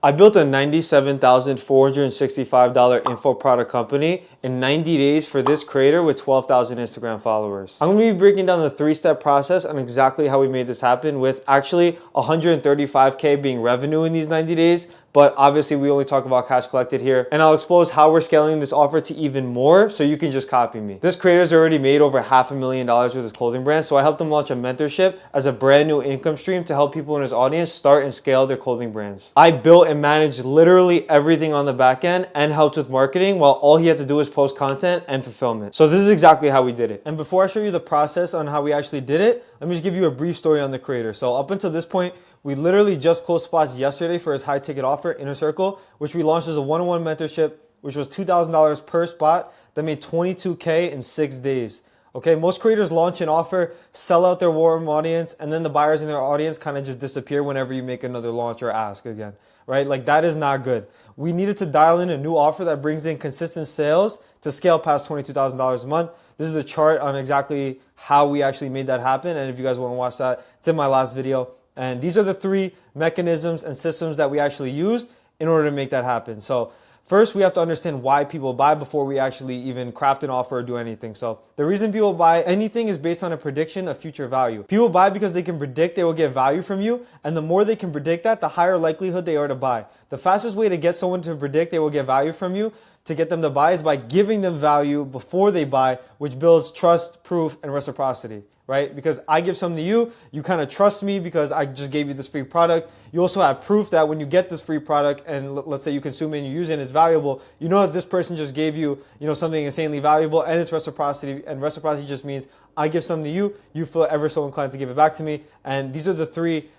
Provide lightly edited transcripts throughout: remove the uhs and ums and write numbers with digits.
I built a $97,465 info product company in 90 days for this creator with 12,000 Instagram followers. I'm gonna be breaking down the 3-step process on exactly how we made this happen, with actually 135K being revenue in these 90 days. But obviously we only talk about cash collected here, and I'll expose how we're scaling this offer to even more so you can just copy me. This creator's already made over $500,000 with his clothing brand, so I helped him launch a mentorship as a brand new income stream to help people in his audience start and scale their clothing brands. I built and managed literally everything on the back end and helped with marketing, while all he had to do was post content and fulfillment. So this is exactly how we did it. And before I show you the process on how we actually did it, let me just give you a brief story on the creator. So up until this point, we literally just closed spots yesterday for his high ticket offer, Inner Circle, which we launched as a one-on-one mentorship, which was $2,000 per spot that made $22K in 6 days. Okay, most creators launch an offer, sell out their warm audience, and then the buyers in their audience kind of just disappear whenever you make another launch or ask again, right? Like, that is not good. We needed to dial in a new offer that brings in consistent sales to scale past $22,000 a month. This is a chart on exactly how we actually made that happen, and if you guys want to watch that, it's in my last video. And these are the 3 mechanisms and systems that we actually used in order to make that happen. So first, we have to understand why people buy before we actually even craft an offer or do anything. So the reason people buy anything is based on a prediction of future value. People buy because they can predict they will get value from you. And the more they can predict that, the higher likelihood they are to buy. The fastest way to get someone to predict they will get value from you, to get them to buy, is by giving them value before they buy, which builds trust, proof, and reciprocity. Right? Because I give something to you, you kind of trust me because I just gave you this free product. You also have proof that when you get this free product and let's say you consume it and you use it and it's valuable, you know that this person just gave you, something insanely valuable, and it's reciprocity. And reciprocity just means I give something to you, you feel ever so inclined to give it back to me. And these are the 3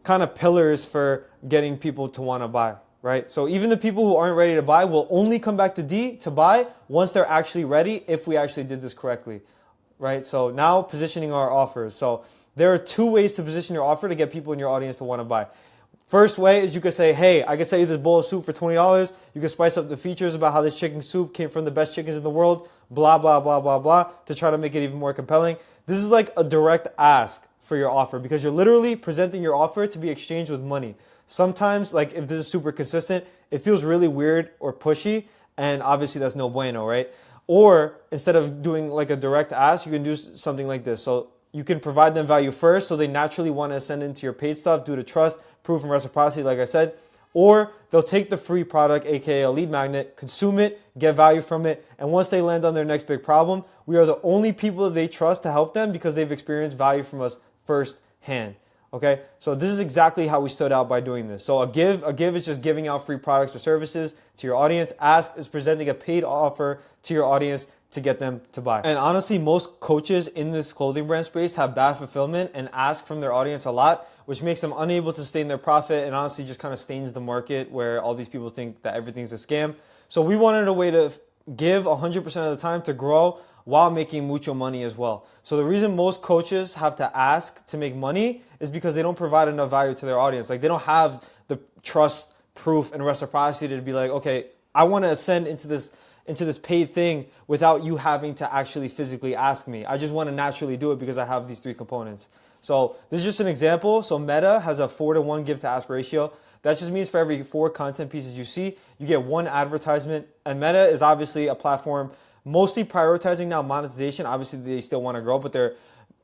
kind of pillars for getting people to want to buy. Right? So even the people who aren't ready to buy will only come back to D to buy once they're actually ready, if we actually did this correctly. Right? So now positioning our offers. So there are 2 ways to position your offer to get people in your audience to want to buy. First way is you could say, hey, I can sell you this bowl of soup for $20. You can spice up the features about how this chicken soup came from the best chickens in the world, blah, blah, blah, blah, blah, to try to make it even more compelling. This is like a direct ask for your offer because you're literally presenting your offer to be exchanged with money. Sometimes, like if this is super consistent, it feels really weird or pushy, and obviously that's no bueno, right? Or instead of doing like a direct ask, you can do something like this. So you can provide them value first, so they naturally want to ascend into your paid stuff due to trust, proof, and reciprocity, like I said. Or they'll take the free product, aka a lead magnet, consume it, get value from it, and once they land on their next big problem, we are the only people they trust to help them because they've experienced value from us firsthand. Okay, so this is exactly how we stood out by doing this. So a give is just giving out free products or services to your audience. Ask is presenting a paid offer to your audience to get them to buy. And honestly, most coaches in this clothing brand space have bad fulfillment and ask from their audience a lot, which makes them unable to sustain their profit and honestly just kind of stains the market where all these people think that everything's a scam. So we wanted a way to give 100% of the time to grow while making mucho money as well. So the reason most coaches have to ask to make money is because they don't provide enough value to their audience. Like they don't have the trust, proof, and reciprocity to be like, okay, I want to ascend into this paid thing without you having to actually physically ask me. I just want to naturally do it because I have these 3 components. So this is just an example. So Meta has a 4-to-1 give to ask ratio. That just means for every 4 content pieces you see, you get 1 advertisement. And Meta is obviously a platform mostly prioritizing now monetization. Obviously, they still want to grow, but they're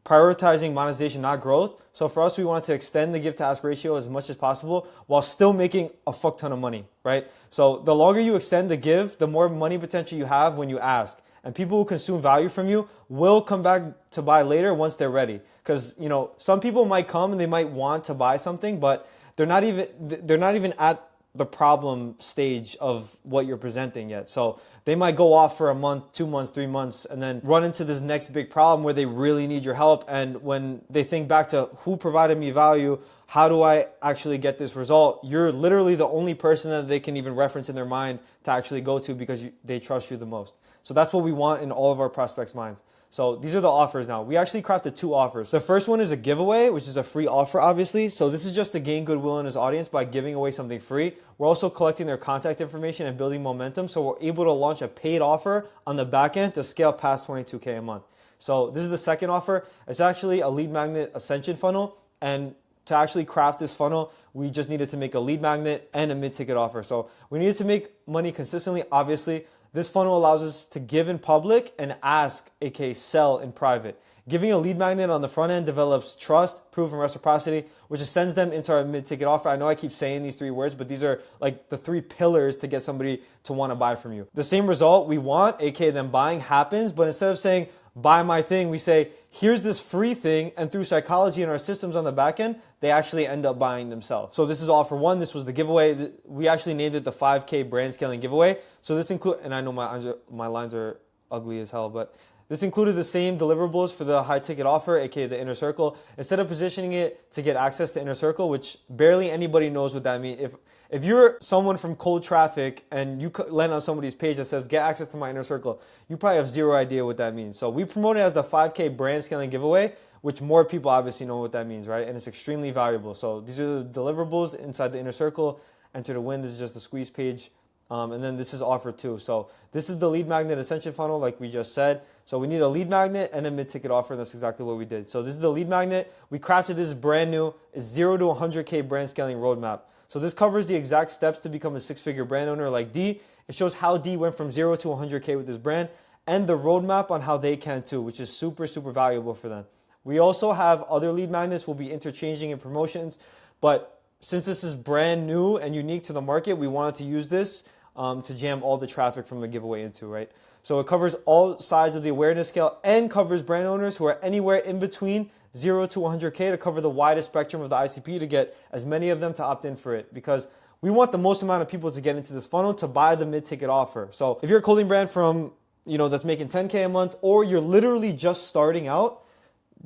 prioritizing monetization, not growth. So for us, we wanted to extend the give to ask ratio as much as possible while still making a fuck ton of money, right? So the longer you extend the give, the more money potential you have when you ask. And people who consume value from you will come back to buy later once they're ready. Because, some people might come and they might want to buy something, but they're not even at the problem stage of what you're presenting yet. So they might go off for a month, 2 months, 3 months, and then run into this next big problem where they really need your help. And when they think back to who provided me value, how do I actually get this result? You're literally the only person that they can even reference in their mind to actually go to because they trust you the most. So that's what we want in all of our prospects' minds. So these are the offers now. We actually crafted 2 offers. The first one is a giveaway, which is a free offer, obviously. So this is just to gain goodwill in his audience by giving away something free. We're also collecting their contact information and building momentum. So we're able to launch a paid offer on the back end to scale past $22K a month. So this is the second offer. It's actually a lead magnet ascension funnel. And to actually craft this funnel, we just needed to make a lead magnet and a mid-ticket offer. So we needed to make money consistently. Obviously, this funnel allows us to give in public and ask, aka sell in private. Giving a lead magnet on the front end develops trust, proof, and reciprocity, which sends them into our mid-ticket offer. I know I keep saying these three words, but these are like the three pillars to get somebody to want to buy from you. The same result we want, aka them buying, happens, but instead of saying, buy my thing, we say, here's this free thing, and through psychology and our systems on the back end, they actually end up buying themselves. So this is offer one. This was the giveaway. We actually named it the 5K brand scaling giveaway. So this include, and I know my lines are ugly as hell, but this included the same deliverables for the high ticket offer, aka the inner circle. Instead of positioning it to get access to inner circle, which barely anybody knows what that means. If you're someone from cold traffic and you land on somebody's page that says get access to my inner circle, you probably have zero idea what that means. So we promote it as the 5K brand scaling giveaway, which more people obviously know what that means, right? And it's extremely valuable. So these are the deliverables inside the inner circle. Enter to win. This is just the squeeze page. And then this is offer two. So this is the lead magnet ascension funnel, like we just said. So we need a lead magnet and a mid-ticket offer, and that's exactly what we did. So this is the lead magnet. We crafted this brand new. It's 0 to 100K brand scaling roadmap. So this covers the exact steps to become a six-figure brand owner like D. It shows how D went from 0 to 100K with this brand and the roadmap on how they can too, which is super, super valuable for them. We also have other lead magnets we'll be interchanging in promotions, but since this is brand new and unique to the market, we wanted to use this to jam all the traffic from the giveaway into, right? So it covers all sides of the awareness scale and covers brand owners who are anywhere in between 0 to 100K to cover the widest spectrum of the ICP to get as many of them to opt in for it, because we want the most amount of people to get into this funnel to buy the mid-ticket offer. So if you're a clothing brand from, that's making 10K a month, or you're literally just starting out,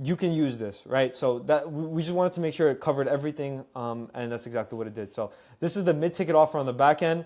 you can use this, right? So that we just wanted to make sure it covered everything, and that's exactly what it did. So this is the mid-ticket offer on the back end.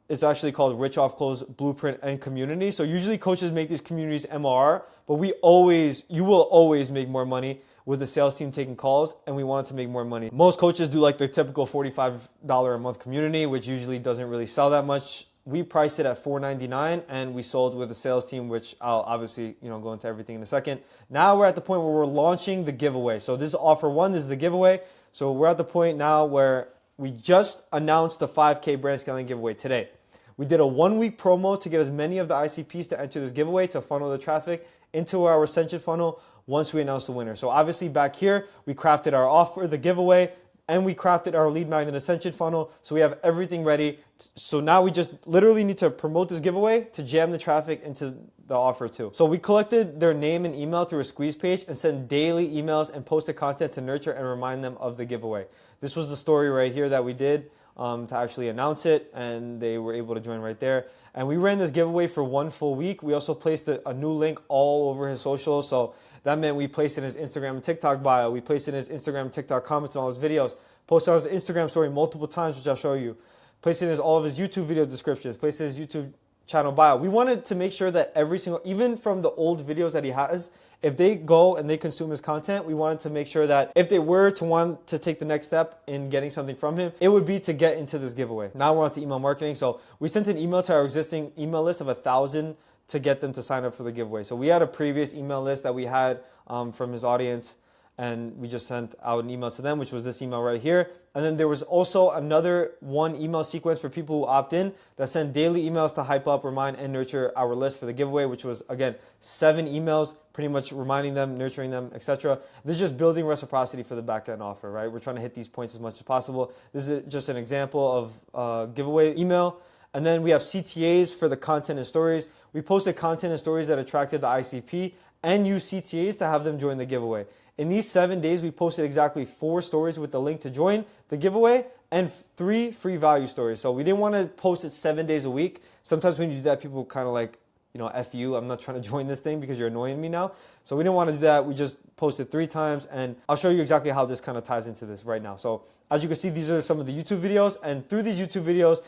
It's actually called Rich Off Clothes Blueprint and Community. So usually coaches make these communities MR, but you will always make more money with the sales team taking calls, and we wanted to make more money. Most coaches do like the typical $45 a month community, which usually doesn't really sell that much. We priced it at $4.99 and we sold with a sales team, which I'll obviously go into everything in a second. Now we're at the point where we're launching the giveaway. So this is offer one, this is the giveaway. So we're at the point now where we just announced the 5K brand scaling giveaway today. We did a 1-week promo to get as many of the ICPs to enter this giveaway to funnel the traffic into our Ascension funnel once we announce the winner. So obviously back here, we crafted our offer, the giveaway, and we crafted our lead magnet ascension funnel. So we have everything ready. So now we just literally need to promote this giveaway to jam the traffic into the offer too. So we collected their name and email through a squeeze page and sent daily emails and posted content to nurture and remind them of the giveaway. This was the story right here that we did to actually announce it, and they were able to join right there. And we ran this giveaway for 1 full week. We also placed a new link all over his socials. So that meant we placed it in his Instagram and TikTok bio. We placed it in his Instagram and TikTok comments on all his videos. Posted on his Instagram story multiple times, which I'll show you. Placed it in all of his YouTube video descriptions. Placed it in his YouTube channel bio. We wanted to make sure that every single, even from the old videos that he has, if they go and they consume his content, we wanted to make sure that if they were to want to take the next step in getting something from him, it would be to get into this giveaway. Now we're on to email marketing. So we sent an email to our existing email list of 1,000 to get them to sign up for the giveaway. So we had a previous email list that we had from his audience, and we just sent out an email to them, which was this email right here. And then there was also another one email sequence for people who opt in that send daily emails to hype up, remind, and nurture our list for the giveaway, which was, again, 7 emails, pretty much reminding them, nurturing them, etc. This is just building reciprocity for the back-end offer, right? We're trying to hit these points as much as possible. This is just an example of giveaway email. And then we have CTAs for the content and stories. We posted content and stories that attracted the ICP and used CTAs to have them join the giveaway. In these 7 days, we posted exactly 4 stories with the link to join the giveaway and 3 free value stories. So we didn't want to post it 7 days a week. Sometimes when you do that, people kind of like, F you, I'm not trying to join this thing because you're annoying me now. So we didn't want to do that. We just posted 3 times, and I'll show you exactly how this kind of ties into this right now. So as you can see, these are some of the YouTube videos, and through these YouTube videos,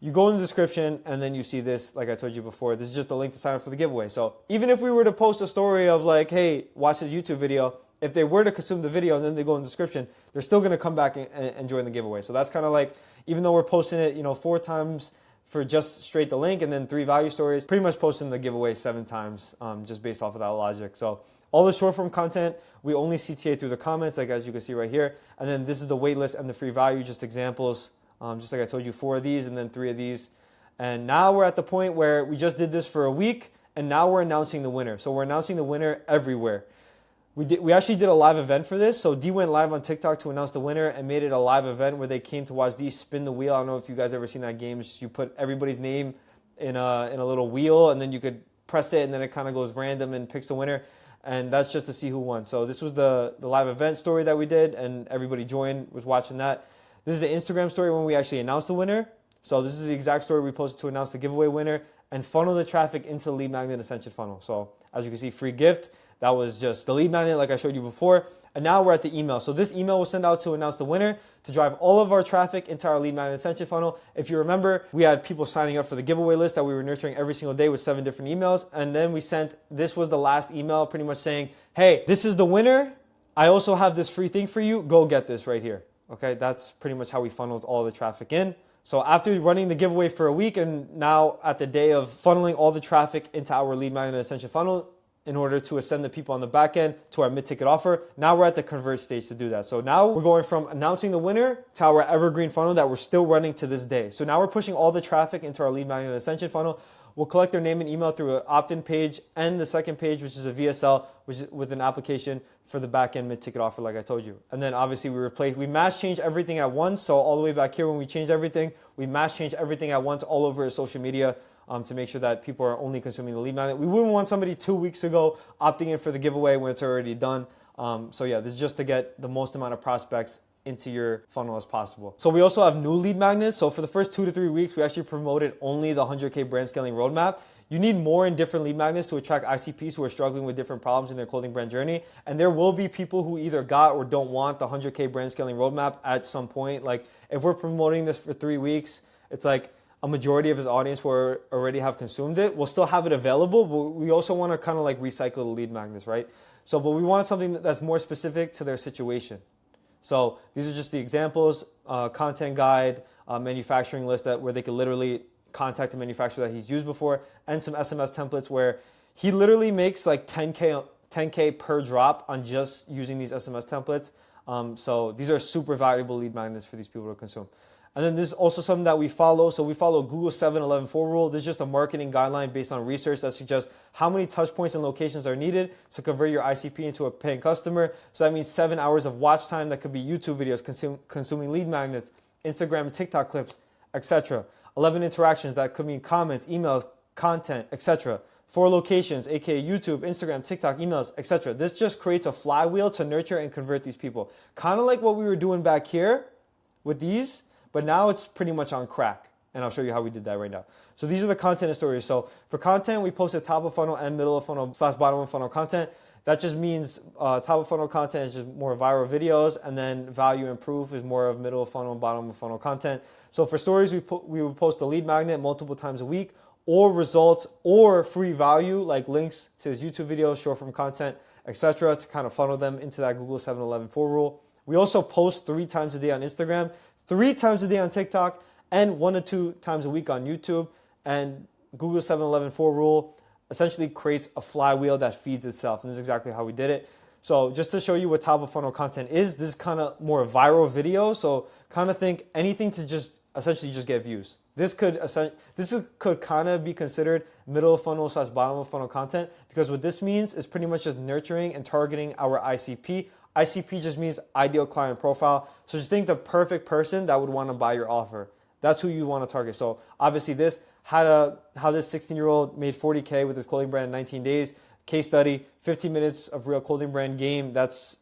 you go in the description and then you see this, like I told you before, this is just a link to sign up for the giveaway. So even if we were to post a story of like, hey, watch this YouTube video, if they were to consume the video and then they go in the description, they're still going to come back and join the giveaway. So that's kind of like, even though we're posting it, 4 times for just straight the link and then 3 value stories, pretty much posting the giveaway 7 times just based off of that logic. So All the short form content, we only CTA through the comments, like as you can see right here. And then this is the waitlist and the free value, just examples. Just like I told you, 4 of these and then 3 of these. And now we're at the point where we just did this for a week, and now we're announcing the winner. So we're announcing the winner everywhere. We actually did a live event for this. So D went live on TikTok to announce the winner and made it a live event where they came to watch D spin the wheel. I don't know if you guys ever seen that game. You put everybody's name in a little wheel, and then you could press it, and then it kind of goes random and picks the winner. And that's just to see who won. So this was the live event story that we did, and everybody joined, was watching that. This is the Instagram story when we actually announced the winner. So this is the exact story we posted to announce the giveaway winner and funnel the traffic into the lead magnet ascension funnel. So as you can see, free gift. That was just the lead magnet like I showed you before. And now we're at the email. So this email was sent out to announce the winner to drive all of our traffic into our lead magnet ascension funnel. If you remember, we had people signing up for the giveaway list that we were nurturing every single day with 7 different emails. And then we sent, this was the last email pretty much saying, hey, this is the winner. I also have this free thing for you. Go get this right here. Okay, that's pretty much how we funneled all the traffic in. So after running the giveaway for a week and now at the day of funneling all the traffic into our lead magnet ascension funnel, in order to ascend the people on the back end to our mid-ticket offer. Now we're at the convert stage to do that. So now we're going from announcing the winner to our evergreen funnel that we're still running to this day. So now we're pushing all the traffic into our lead magnet ascension funnel. We'll collect their name and email through an opt-in page and the second page, which is a VSL, which is with an application for the back end mid-ticket offer, like I told you. And then obviously we mass change everything at once. So all the way back here when we change everything, we mass change everything at once all over social media. To make sure that people are only consuming the lead magnet. We wouldn't want somebody 2 weeks ago opting in for the giveaway when it's already done. So yeah, this is just to get the most amount of prospects into your funnel as possible. So we also have new lead magnets. So for the first 2 to 3 weeks, we actually promoted only the 100K brand scaling roadmap. You need more and different lead magnets to attract ICPs who are struggling with different problems in their clothing brand journey. And there will be people who either got or don't want the 100K brand scaling roadmap at some point. Like if we're promoting this for 3 weeks, it's like a majority of his audience will already have consumed it. We'll still have it available, but we also want to kind of like recycle the lead magnets, right? So, but we want something that's more specific to their situation. So these are just the examples, content guide, manufacturing list where they could literally contact the manufacturer that he's used before, and some SMS templates where he literally makes like 10K per drop on just using these SMS templates. So these are super valuable lead magnets for these people to consume. And then this is also something that we follow. So we follow Google 7-11-4 rule. This is just a marketing guideline based on research that suggests how many touch points and locations are needed to convert your ICP into a paying customer. So that means 7 hours of watch time. That could be YouTube videos, consuming lead magnets, Instagram and TikTok clips, etc. 11 interactions. That could mean comments, emails, content, etc. 4 locations, aka YouTube, Instagram, TikTok, emails, etc. This just creates a flywheel to nurture and convert these people. Kind of like what we were doing back here with these. But now it's pretty much on crack. And I'll show you how we did that right now. So these are the content and stories. So for content, we posted top of funnel and middle of funnel / bottom of funnel content. That just means top of funnel content is just more viral videos. And then value and proof is more of middle of funnel and bottom of funnel content. So for stories, we would post a lead magnet multiple times a week, or results or free value like links to his YouTube videos, short form content, etc. to kind of funnel them into that Google 7-11-4 rule. We also post 3 times a day on Instagram, 3 times a day on TikTok, and 1 to 2 times a week on YouTube. And Google 7-11-4 rule essentially creates a flywheel that feeds itself. And this is exactly how we did it. So just to show you what top of funnel content is, this is kind of more viral video. So kind of think anything to just essentially just get views. This could kind of be considered middle of funnel / bottom of funnel content, because what this means is pretty much just nurturing and targeting our ICP. ICP just means ideal client profile. So just think the perfect person that would want to buy your offer. That's who you want to target. So obviously this, how this 16-year-old made 40K with his clothing brand in 19 days, case study, 15 minutes of real clothing brand game. That's,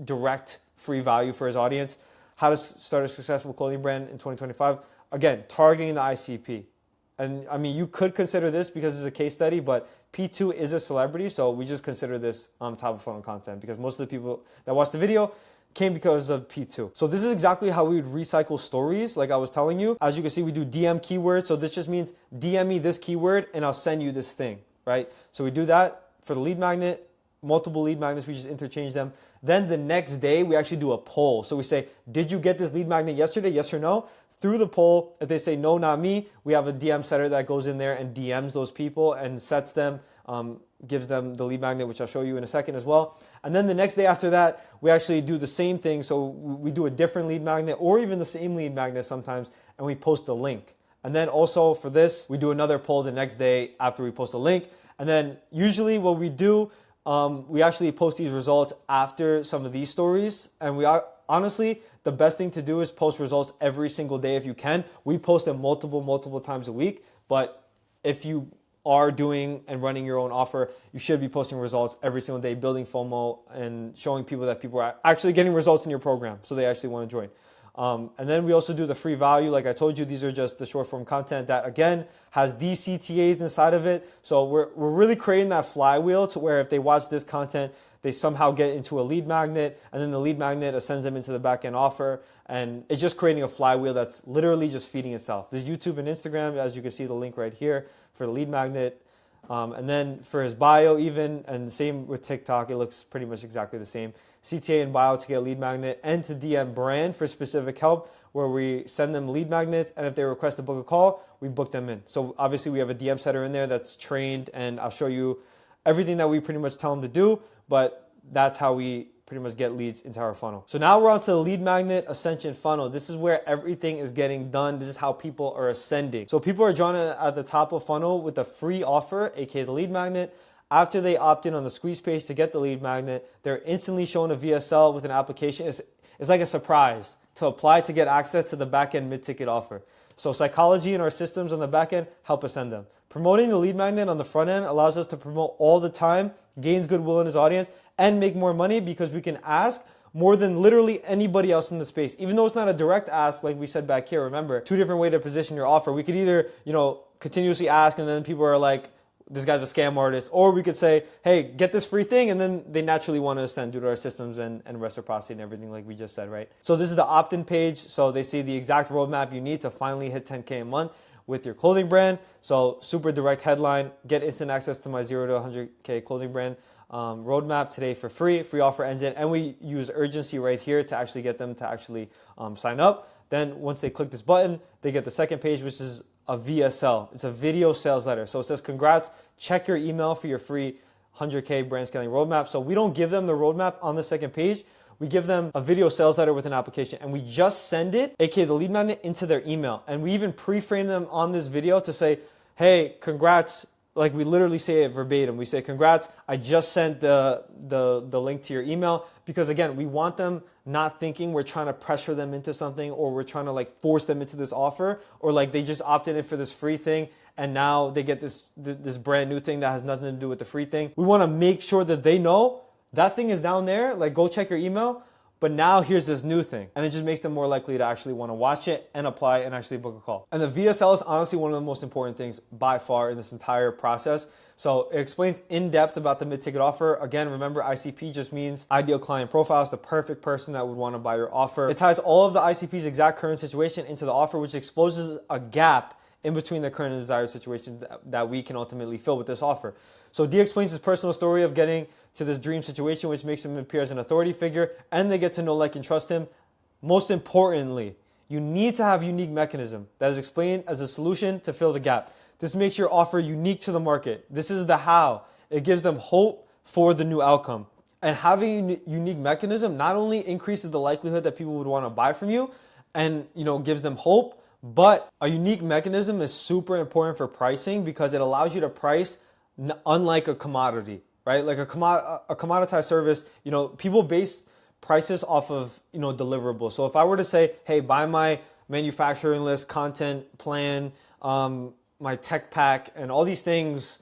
direct free value for his audience. How to start a successful clothing brand in 2025. Again, targeting the ICP. And I mean, you could consider this because it's a case study, but P2 is a celebrity, so we just consider this top of funnel content because most of the people that watched the video came because of P2. So this is exactly how we would recycle stories, like I was telling you. As you can see, we do DM keywords. So this just means DM me this keyword and I'll send you this thing, right? So we do that for the lead magnet, multiple lead magnets, we just interchange them. Then the next day, we actually do a poll. So we say, did you get this lead magnet yesterday? Yes or no? Through the poll, if they say no, not me, we have a DM setter that goes in there and DMs those people and sets them gives them the lead magnet, which I'll show you in a second as well. And then the next day after that, we actually do the same thing. So we do a different lead magnet or even the same lead magnet sometimes, and we post the link. And then also for this, we do another poll the next day after we post a link. And then usually what we do, we actually post these results after some of these stories. And we are honestly, the best thing to do is post results every single day if you can. We post them multiple times a week. But if you are doing and running your own offer, you should be posting results every single day, building FOMO and showing people that people are actually getting results in your program, so they actually want to join. And then we also do the free value. Like I told you, these are just the short form content that, again, has these CTAs inside of it. So we're really creating that flywheel to where if they watch this content, they somehow get into a lead magnet, and then the lead magnet sends them into the back-end offer. And it's just creating a flywheel that's literally just feeding itself. There's YouTube and Instagram, as you can see the link right here for the lead magnet. And then for his bio even, and same with TikTok, it looks pretty much exactly the same. CTA and bio to get lead magnet, and to DM brand for specific help, where we send them lead magnets, and if they request to book a call, we book them in. So obviously we have a DM setter in there that's trained, and I'll show you everything that we pretty much tell them to do, but that's how we pretty much get leads into our funnel. So now we're on to the lead magnet ascension funnel. This is where everything is getting done. This is how people are ascending. So people are joining at the top of funnel with a free offer, aka the lead magnet. After they opt in on the squeeze page to get the lead magnet, they're instantly shown a VSL with an application. It's like a surprise to apply to get access to the back-end mid-ticket offer. So psychology and our systems on the back end help us send them. Promoting the lead magnet on the front end allows us to promote all the time, gains goodwill in his audience, and make more money because we can ask more than literally anybody else in the space. Even though it's not a direct ask like we said back here, remember, two different ways to position your offer. We could either, continuously ask and then people are like, this guy's a scam artist, or we could say, hey, get this free thing, and then they naturally want to ascend due to our systems and reciprocity and everything like we just said, right? So this is the opt-in page. So they see the exact roadmap you need to finally hit 10K a month with your clothing brand. So super direct headline, get instant access to my 0 to 100K clothing brand roadmap today for free. Free offer ends in, and we use urgency right here to actually get them to actually sign up. Then once they click this button, they get the second page, which is a VSL. It's a video sales letter. So it says, congrats, check your email for your free 100K brand scaling roadmap. So we don't give them the roadmap on the second page. We give them a video sales letter with an application, and we just send it, aka the lead magnet, into their email. And we even pre-frame them on this video to say, hey, congrats. Like we literally say it verbatim. We say, congrats, I just sent the link to your email, because again, we want them not thinking we're trying to pressure them into something, or we're trying to like force them into this offer, or like they just opted in for this free thing and now they get this brand new thing that has nothing to do with the free thing. We want to make sure that they know that thing is down there, like go check your email, but now here's this new thing. And it just makes them more likely to actually want to watch it and apply and actually book a call. And the VSL is honestly one of the most important things by far in this entire process. So it explains in depth about the mid-ticket offer. Again, remember ICP just means ideal client profile. It's the perfect person that would want to buy your offer. It ties all of the ICP's exact current situation into the offer, which exposes a gap in between the current and desired situation that we can ultimately fill with this offer. So D explains his personal story of getting to this dream situation, which makes him appear as an authority figure, and they get to know, like, and trust him. Most importantly, you need to have a unique mechanism that is explained as a solution to fill the gap. This makes your offer unique to the market. This is the how. It gives them hope for the new outcome. And having a unique mechanism not only increases the likelihood that people would want to buy from you and, gives them hope, but a unique mechanism is super important for pricing because it allows you to price unlike a commodity, right? Like a commoditized service, people base prices off of, deliverables. So if I were to say, hey, buy my manufacturing list, content plan, my tech pack, and all these things,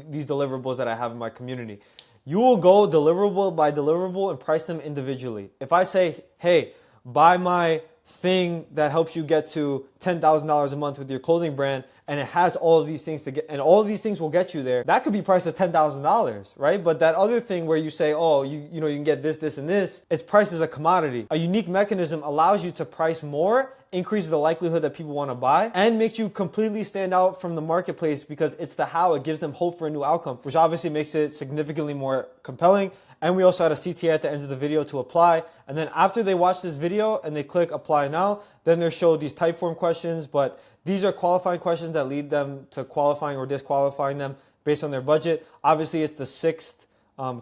these deliverables that I have in my community, you will go deliverable by deliverable and price them individually. If I say, hey, buy my thing that helps you get to $10,000 a month with your clothing brand, and it has all of these things to get, and all of these things will get you there, that could be priced at $10,000, right? But that other thing where you say, oh, you can get this, and this, it's priced as a commodity. A unique mechanism allows you to price more, increases the likelihood that people want to buy, and makes you completely stand out from the marketplace because it's the how. It gives them hope for a new outcome, which obviously makes it significantly more compelling. And we also had a CTA at the end of the video to apply. And then after they watch this video and they click apply now, then they're showed these type form questions, but these are qualifying questions that lead them to qualifying or disqualifying them based on their budget. Obviously, it's the sixth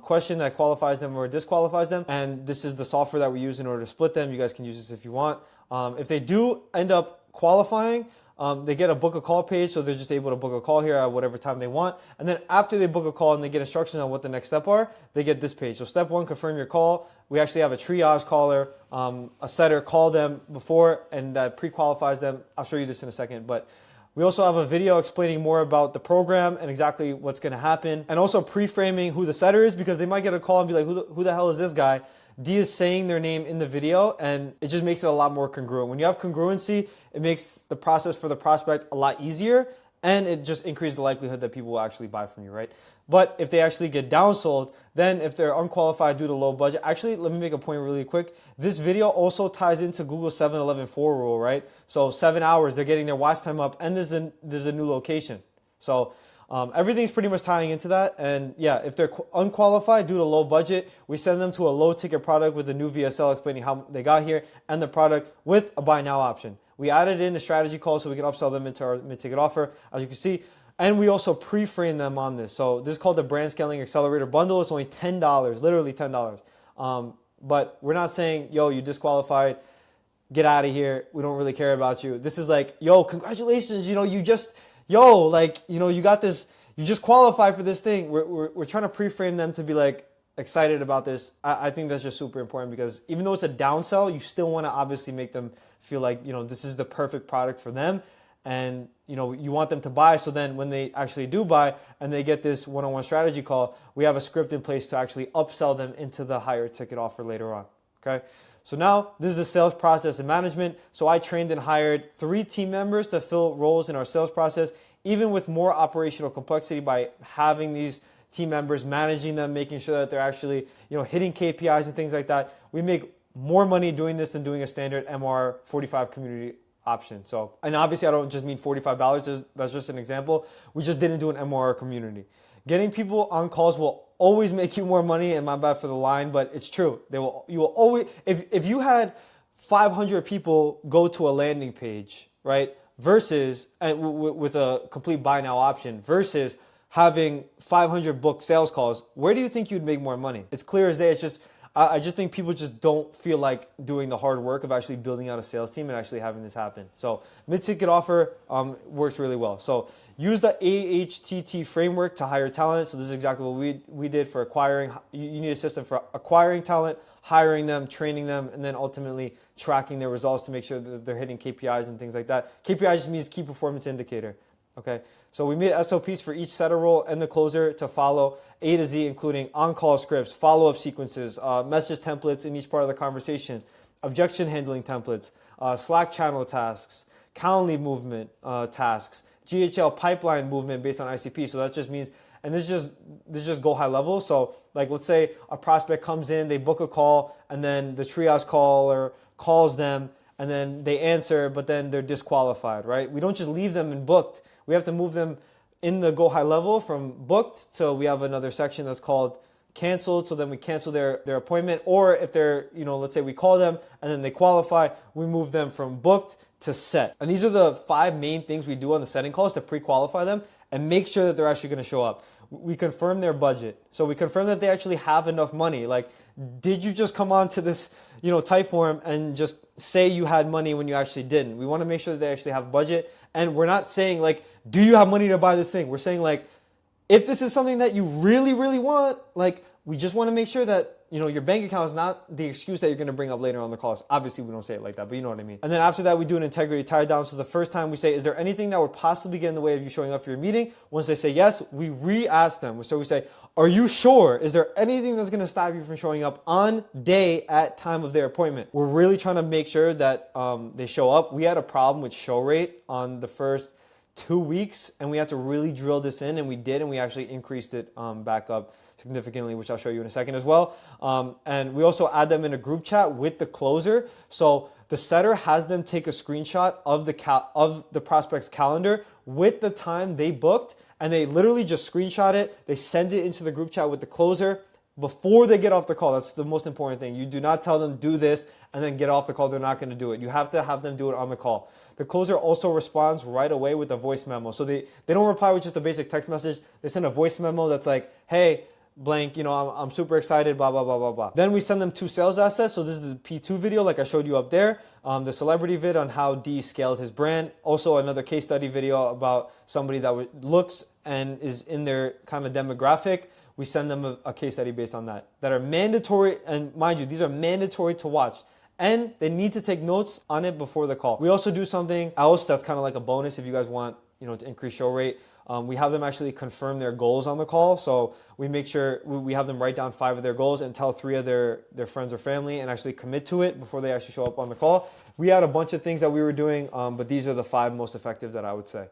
question that qualifies them or disqualifies them. And this is the software that we use in order to split them. You guys can use this if you want. If they do end up qualifying, they get a book a call page, so they're just able to book a call here at whatever time they want. And then after they book a call and they get instructions on what the next step are, they get this page. So step 1, confirm your call. We actually have a triage caller, a setter call them before, and that pre-qualifies them. I'll show you this in a second, but we also have a video explaining more about the program and exactly what's going to happen, and also pre-framing who the setter is, because they might get a call and be like, who the hell is this guy? D is saying their name in the video, and it just makes it a lot more congruent. When you have congruency, it makes the process for the prospect a lot easier, and it just increases the likelihood that people will actually buy from you, right? But if they actually get downsold, then if they're unqualified due to low budget, actually, let me make a point really quick. This video also ties into Google 7-11-4 rule, right? So 7 hours, they're getting their watch time up, and there's a new location. So everything's pretty much tying into that. And yeah, if they're unqualified due to low budget, we send them to a low ticket product with a new VSL explaining how they got here, and the product with a buy now option. We added in a strategy call so we can upsell them into our mid-ticket offer, as you can see. And we also pre-frame them on this. So this is called the Brand Scaling Accelerator Bundle. It's only $10, literally $10. But we're not saying, yo, you disqualified, get out of here, we don't really care about you. This is like, yo, congratulations, you got this, you just qualified for this thing. We're trying to pre-frame them to be like excited about this. I think that's just super important, because even though it's a downsell, you still want to obviously make them feel like, this is the perfect product for them. And you want them to buy, so then when they actually do buy and they get this one-on-one strategy call, we have a script in place to actually upsell them into the higher ticket offer later on. Okay, so now this is the sales process and management. So I trained and hired 3 team members to fill roles in our sales process, even with more operational complexity, by having these team members, managing them, making sure that they're actually hitting KPIs and things like that. We make more money doing this than doing a standard MR 45 community option. So, and obviously I don't just mean $45. That's just an example. We just didn't do an MR community. Getting people on calls will always make you more money, and my bad for the line, but it's true. You will always, if you had 500 people go to a landing page, right? Versus, and with a complete buy now option, versus having 500 booked sales calls, where do you think you'd make more money? It's clear as day. It's just, I just think people just don't feel like doing the hard work of actually building out a sales team and actually having this happen. So mid-ticket offer works really well. So use the AHTT framework to hire talent. So this is exactly what we did for acquiring. You need a system for acquiring talent, hiring them, training them, and then ultimately tracking their results to make sure that they're hitting KPIs and things like that. KPI just means key performance indicator. Okay, so we made SOPs for each setter role and the closer to follow A to Z, including on-call scripts, follow-up sequences, message templates in each part of the conversation, objection handling templates, Slack channel tasks, Calendly movement tasks, GHL pipeline movement based on ICP. So that just means, and this just go high level. So like, let's say a prospect comes in, they book a call, and then the triage caller calls them, and then they answer, but then they're disqualified, right? We don't just leave them in booked. We have to move them in the go high level from booked. So we have another section that's called canceled. So then we cancel their appointment. Or if they're, let's say we call them and then they qualify, we move them from booked to set. And these are the 5 main things we do on the setting calls to pre-qualify them and make sure that they're actually going to show up. We confirm their budget. So we confirm that they actually have enough money. Like, did you just come on to this, Typeform and just say you had money when you actually didn't? We want to make sure that they actually have budget. And we're not saying like, do you have money to buy this thing? We're saying like, if this is something that you really, really want, like, we just want to make sure that, your bank account is not the excuse that you're going to bring up later on the calls. Obviously, we don't say it like that, but you know what I mean. And then after that, we do an integrity tie down. So the first time we say, is there anything that would possibly get in the way of you showing up for your meeting? Once they say yes, we re-ask them. So we say, are you sure? Is there anything that's going to stop you from showing up on day at time of their appointment? We're really trying to make sure that they show up. We had a problem with show rate on the first 2 weeks, and we had to really drill this in, and we did, and we actually increased it back up significantly, which I'll show you in a second as well. And we also add them in a group chat with the closer. So the setter has them take a screenshot of the prospect's calendar with the time they booked, and they literally just screenshot it. They send it into the group chat with the closer. before they get off the call. That's the most important thing. You do not tell them do this and then get off the call. They're not going to do it. You have to have them do it on the call. The closer also responds right away with a voice memo. So they don't reply with just a basic text message. They send a voice memo that's like, hey, blank, I'm super excited, blah, blah, blah, blah, blah. Then we send them 2 sales assets. So this is the P2 video like I showed you up there. The celebrity vid on how D scaled his brand. Also another case study video about somebody that looks and is in their kind of demographic. We send them a case study based on that are mandatory. And mind you, these are mandatory to watch. And they need to take notes on it before the call. We also do something else that's kind of like a bonus if you guys want, to increase show rate. We have them actually confirm their goals on the call. So we make sure we have them write down 5 of their goals and tell 3 of their friends or family and actually commit to it before they actually show up on the call. We had a bunch of things that we were doing, but these are the 5 most effective that I would say.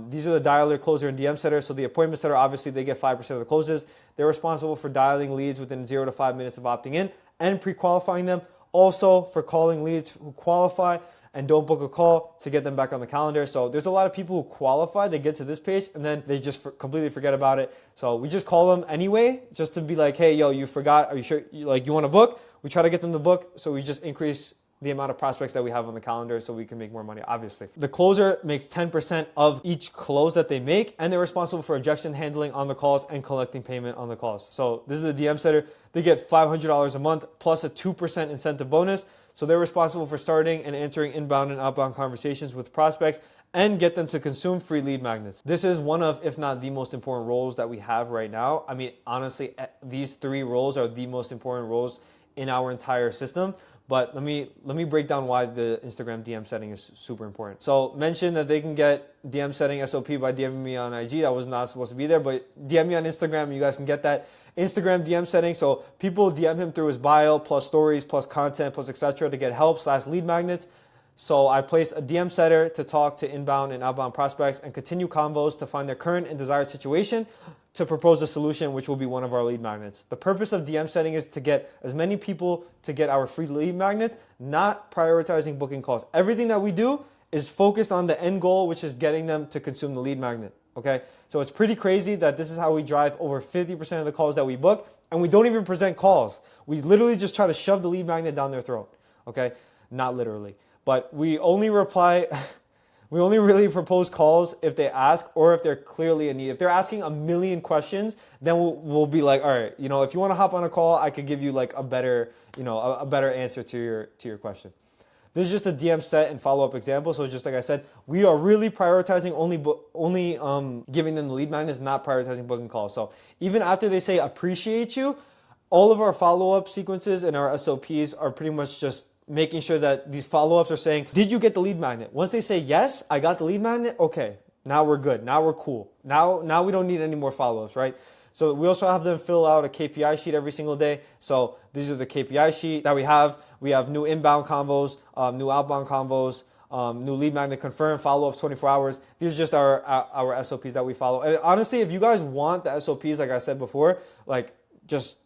These are the dialer, closer, and DM setter. So the appointment setter, obviously they get 5% of the closes. They're responsible for dialing leads within 0 to 5 minutes of opting in and pre-qualifying them. Also for calling leads who qualify and don't book a call to get them back on the calendar. So there's a lot of people who qualify, they get to this page and then they just completely forget about it. So we just call them anyway, just to be like, hey, yo, you forgot, are you sure, you want to book? We try to get them to book, so we just increase the amount of prospects that we have on the calendar so we can make more money, obviously. The closer makes 10% of each close that they make, and they're responsible for objection handling on the calls and collecting payment on the calls. So this is the DM setter. They get $500 a month plus a 2% incentive bonus. So they're responsible for starting and answering inbound and outbound conversations with prospects and get them to consume free lead magnets. This is one of, if not the most important roles that we have right now. I mean, honestly, these 3 roles are the most important roles in our entire system. But let me break down why the Instagram DM setting is super important. So mention that they can get DM setting SOP by DMing me on IG. That was not supposed to be there, but DM me on Instagram. You guys can get that Instagram DM setting. So people DM him through his bio, plus stories, plus content, plus etc. to get help / lead magnets. So I placed a DM setter to talk to inbound and outbound prospects and continue convos to find their current and desired situation to propose a solution, which will be one of our lead magnets. The purpose of DM setting is to get as many people to get our free lead magnets, not prioritizing booking calls. Everything that we do is focused on the end goal, which is getting them to consume the lead magnet, okay? So it's pretty crazy that this is how we drive over 50% of the calls that we book, and we don't even present calls. We literally just try to shove the lead magnet down their throat, okay? Not literally. But we only reply, we only really propose calls if they ask or if they're clearly in need. If they're asking a million questions, then we'll be like, all right, if you want to hop on a call, I could give you like a better, a better answer to your question. This is just a DM set and follow-up example. So just like I said, we are really prioritizing only giving them the lead magnets, not prioritizing booking calls. So even after they say appreciate you, all of our follow-up sequences and our SOPs are pretty much just making sure that these follow-ups are saying, did you get the lead magnet? Once they say, yes, I got the lead magnet, okay, now we're good. Now we're cool. Now we don't need any more follow-ups, right? So we also have them fill out a KPI sheet every single day. So these are the KPI sheet that we have. We have new inbound convos, new outbound convos, new lead magnet confirmed, follow-ups 24 hours. These are just our SOPs that we follow. And honestly, if you guys want the SOPs, like I said before, like just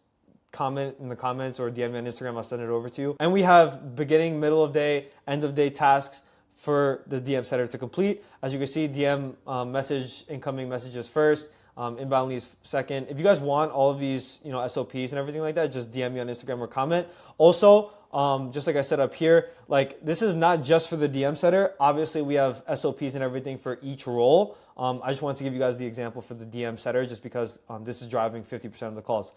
comment in the comments or DM me on Instagram, I'll send it over to you. And we have beginning, middle of day, end of day tasks for the DM setter to complete. As you can see, DM message, incoming messages first, inbound leads second. If you guys want all of these, SOPs and everything like that, just DM me on Instagram or comment. Also, just like I said up here, like this is not just for the DM setter. Obviously, we have SOPs and everything for each role. I just wanted to give you guys the example for the DM setter just because this is driving 50% of the calls.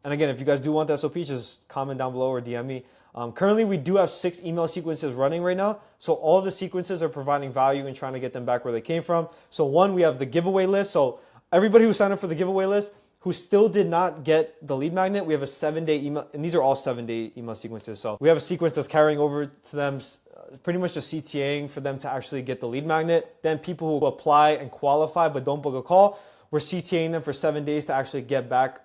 And again, if you guys do want the SOP, just comment down below or DM me. Currently, we do have 6 email sequences running right now. So all the sequences are providing value and trying to get them back where they came from. So one, we have the giveaway list. So everybody who signed up for the giveaway list, who still did not get the lead magnet, we have a 7-day email, and these are all 7-day email sequences. So we have a sequence that's carrying over to them, pretty much just CTAing for them to actually get the lead magnet. Then people who apply and qualify but don't book a call, we're CTAing them for 7 days to actually get back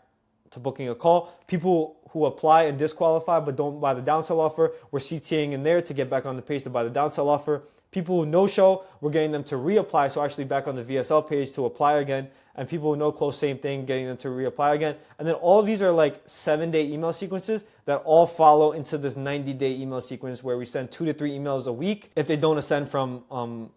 to booking a call. People who apply and disqualify but don't buy the downsell offer, we're CTAing in there to get back on the page to buy the downsell offer. People who no-show, we're getting them to reapply, so actually back on the VSL page to apply again. And people who no-close, same thing, getting them to reapply again. And then all of these are like 7-day email sequences that all follow into this 90-day email sequence where we send 2 to 3 emails a week if they don't ascend from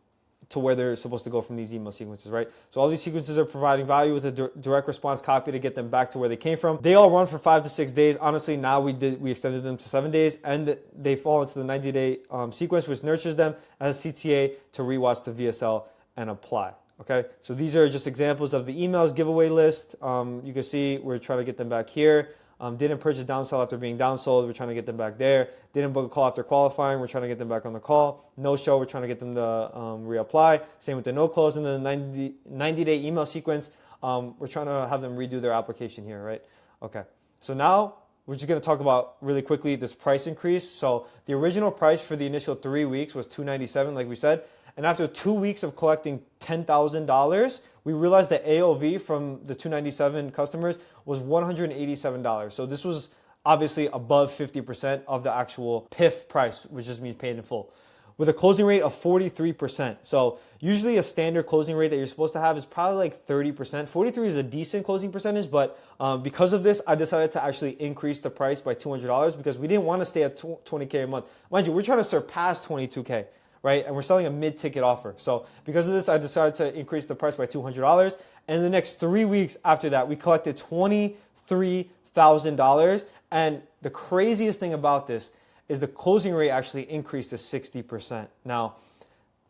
to where they're supposed to go from these email sequences, right? So all these sequences are providing value with a direct response copy to get them back to where they came from. They all run for 5 to 6 days. Honestly, now we extended them to 7 days, and they fall into the 90-day sequence, which nurtures them as CTA to rewatch the VSL and apply. Okay, so these are just examples of the emails giveaway list. You can see we're trying to get them back here. Didn't purchase downsell after being downsold. We're trying to get them back there. Didn't book a call after qualifying. We're trying to get them back on the call. No show. We're trying to get them to reapply. Same with the no close. And then the 90-day email sequence. We're trying to have them redo their application here, right? Okay. So now we're just going to talk about really quickly this price increase. So the original price for the initial 3 weeks was $297, like we said. And after 2 weeks of collecting $10,000, we realized that AOV from the 297 customers was $187. So this was obviously above 50% of the actual PIF price, which just means paid in full, with a closing rate of 43%. So usually a standard closing rate that you're supposed to have is probably like 30%. 43 is a decent closing percentage, but because of this, I decided to actually increase the price by $200 because we didn't want to stay at $20K a month. Mind you, we're trying to surpass $22K. Right? And we're selling a mid-ticket offer. So because of this, I decided to increase the price by $200. And in the next 3 weeks after that, we collected $23,000. And the craziest thing about this is the closing rate actually increased to 60%. Now,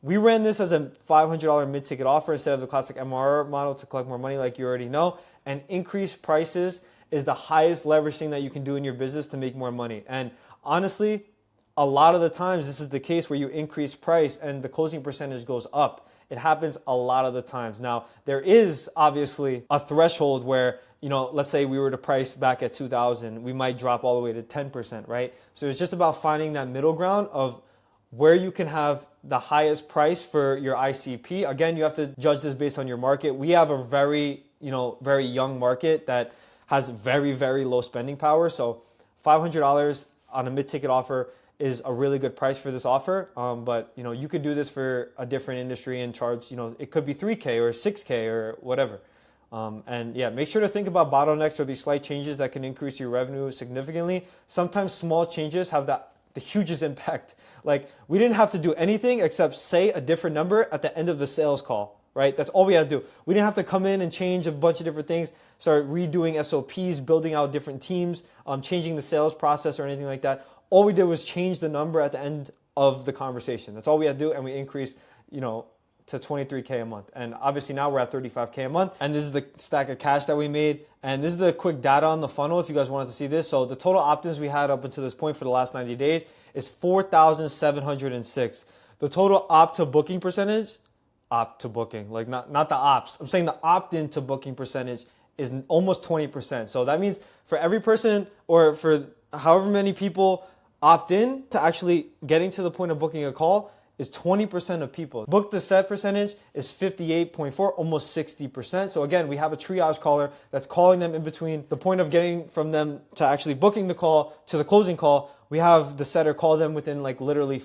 we ran this as a $500 mid-ticket offer instead of the classic MRR model to collect more money like you already know. And increased prices is the highest leverage thing that you can do in your business to make more money. And honestly, a lot of the times this is the case where you increase price and the closing percentage goes up. It happens a lot of the times. Now, there is obviously a threshold where, let's say we were to price back at 2,000, we might drop all the way to 10%, right? So it's just about finding that middle ground of where you can have the highest price for your ICP. Again, you have to judge this based on your market. We have a very young market that has very, very low spending power. So $500 on a mid-ticket offer is a really good price for this offer. But you could do this for a different industry and charge, it could be 3K or 6K or whatever. And yeah, make sure to think about bottlenecks or these slight changes that can increase your revenue significantly. Sometimes small changes have the hugest impact. Like we didn't have to do anything except say a different number at the end of the sales call, right? That's all we had to do. We didn't have to come in and change a bunch of different things, start redoing SOPs, building out different teams, changing the sales process or anything like that. All we did was change the number at the end of the conversation. That's all we had to do, and we increased, to 23K a month. And obviously now we're at 35K a month, and this is the stack of cash that we made. And this is the quick data on the funnel if you guys wanted to see this. So the total opt-ins we had up until this point for the last 90 days is 4,706. The total opt to booking percentage, opt to booking, like not the ops. I'm saying the opt-in to booking percentage is almost 20%. So that means for every person or for however many people opt in to actually getting to the point of booking a call is 20% of people. Book to set percentage is 58.4, almost 60%. So again, we have a triage caller that's calling them in between the point of getting from them to actually booking the call to the closing call. We have the setter call them within literally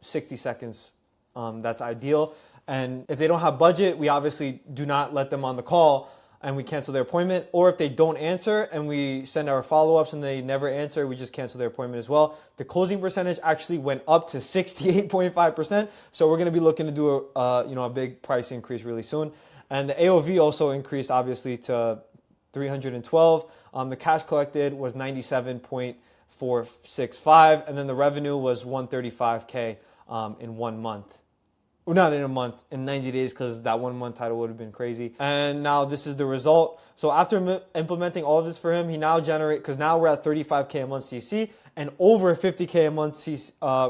60 seconds. That's ideal. And if they don't have budget, we obviously do not let them on the call and we cancel their appointment. Or if they don't answer and we send our follow-ups and they never answer, we just cancel their appointment as well. The closing percentage actually went up to 68.5%. So we're gonna be looking to do a big price increase really soon. And the AOV also increased obviously to 312. The cash collected was 97.465, and then the revenue was 135K in 1 month. Well, not in a month, in 90 days, because that 1 month title would have been crazy. And now this is the result. So after implementing all of this for him, he now because now we're at 35K a month CC and over 50K a month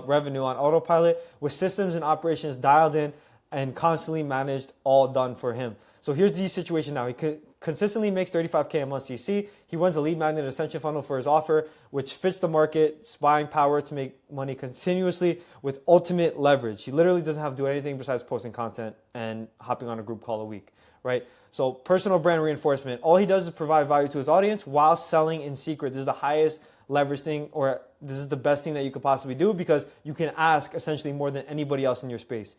revenue on autopilot with systems and operations dialed in and constantly managed, all done for him. So here's the situation now. He consistently makes 35K a month CC. He runs a lead magnet ascension funnel for his offer, which fits the market, buying power to make money continuously with ultimate leverage. He literally doesn't have to do anything besides posting content and hopping on a group call a week, right? So personal brand reinforcement. All he does is provide value to his audience while selling in secret. This is the highest leverage thing, or this is the best thing that you could possibly do because you can ask essentially more than anybody else in your space.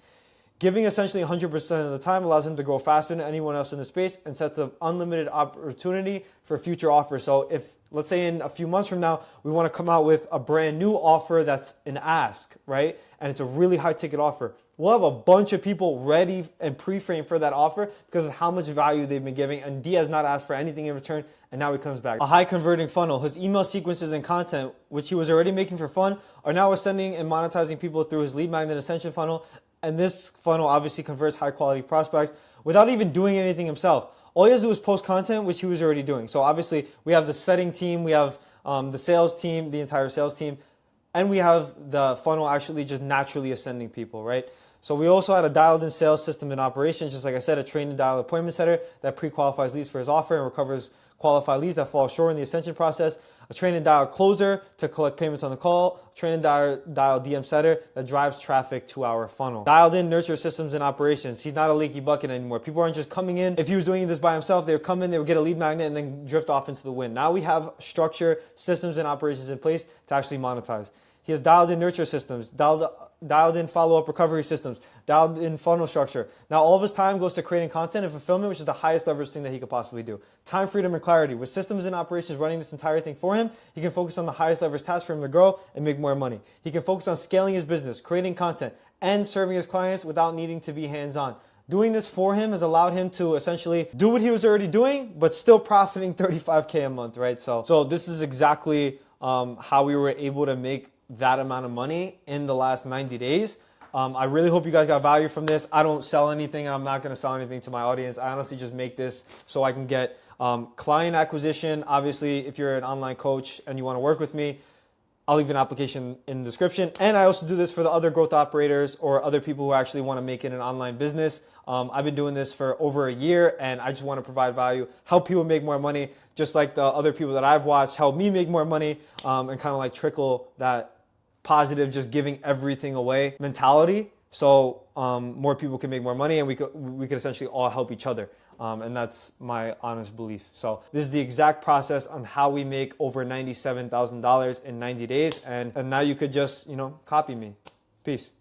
Giving essentially 100% of the time allows him to grow faster than anyone else in the space and sets up unlimited opportunity for future offers. So if, let's say in a few months from now, we want to come out with a brand new offer that's an ask, right? And it's a really high ticket offer. We'll have a bunch of people ready and pre-framed for that offer because of how much value they've been giving. And D has not asked for anything in return, and now he comes back. A high converting funnel. His email sequences and content, which he was already making for fun, are now ascending and monetizing people through his lead magnet ascension funnel. And this funnel obviously converts high quality prospects without even doing anything himself. All he has to do is post content, which he was already doing. So obviously we have the setting team, we have the sales team, the entire sales team, and we have the funnel actually just naturally ascending people, right? So we also had a dialed in sales system in operation, just like I said, a trained and dialed appointment setter that pre-qualifies leads for his offer and recovers qualified leads that fall short in the ascension process, a trained and dialed closer to collect payments on the call, a trained and dialed DM setter that drives traffic to our funnel. Dialed in nurture systems and operations. He's not a leaky bucket anymore. People aren't just coming in. If he was doing this by himself, they would come in, they would get a lead magnet and then drift off into the wind. Now we have structure, systems, and operations in place to actually monetize. He has dialed in nurture systems, dialed in follow-up recovery systems, dialed in funnel structure. Now all of his time goes to creating content and fulfillment, which is the highest leverage thing that he could possibly do. Time freedom and clarity. With systems and operations running this entire thing for him, he can focus on the highest leverage task for him to grow and make more money. He can focus on scaling his business, creating content, and serving his clients without needing to be hands-on. Doing this for him has allowed him to essentially do what he was already doing, but still profiting $35K a month, right? So this is exactly how we were able to make that amount of money in the last 90 days. I really hope you guys got value from this. I don't sell anything and I'm not going to sell anything to my audience. I honestly just make this so I can get client acquisition. Obviously, if you're an online coach and you want to work with me, I'll leave an application in the description. And I also do this for the other growth operators or other people who actually want to make it an online business. I've been doing this for over a year and I just want to provide value, help people make more money, just like the other people that I've watched help me make more money, and kind of like trickle that positive, just giving everything away mentality. So more people can make more money and we could essentially all help each other. And that's my honest belief. So this is the exact process on how we make over $97,000 in 90 days. And now you could just, copy me. Peace.